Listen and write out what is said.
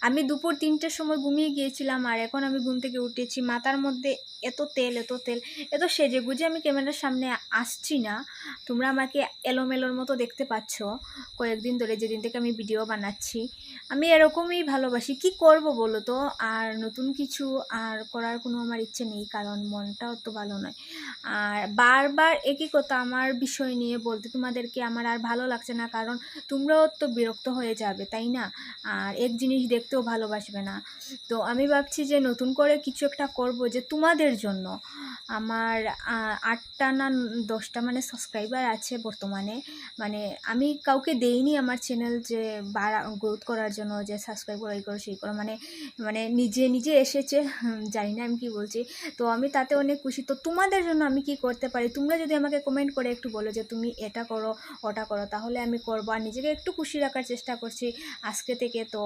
আমি দুপুর ৩টের সময় ঘুমিয়ে গিয়েছিলাম, আর এখন আমি ঘুম থেকে উঠেছি। মাথার মধ্যে এত তেল, এত তেল, এত সেজেগুজে আমি ক্যামেরার সামনে আসছি না। তোমরা আমাকে এলোমেলোর মতো দেখতে পাচ্ছ কয়েকদিন ধরে, যেদিন থেকে আমি ভিডিও বানাচ্ছি। আমি এরকমই ভালোবাসি। কি করব বলো তো? আর নতুন কিছু আর করার কোনো আমার ইচ্ছে নেই, কারণ মনটাও তো ভালো নয়। আর বারবার একই কথা আমার বিষয় নিয়ে বলতে তোমাদেরকে আমার আর ভালো লাগছে না, কারণ তোমরাও তো বিরক্ত হয়ে যাবে, তাই না? আর এক জিনিস দেখতেও ভালোবাসবে না। তো আমি ভাবছি যে নতুন করে কিছু একটা করব, যে তোমাদের জন্য। আমার 8টা না 10টা মানে সাবস্ক্রাইবার আছে বর্তমানে। মানে আমি কাউকে দেইনি আমার চ্যানেল যে গ্রোথ করার জন্য, যে সাবস্ক্রাইব করো, এই করো, সেই করো, মানে মানে নিজে নিজে এসেছে। জানি না আমি কি বলছি। তো আমি তাতে অনেক খুশি। তো তোমাদের জন্য আমি কি করতে পারি, তোমরা যদি আমাকে কমেন্ট করে একটু বলো যে তুমি এটা করো, ওটা করো, তাহলে আমি করবো। আর নিজেকে একটু খুশি রাখার চেষ্টা করছি আজকে থেকে। তো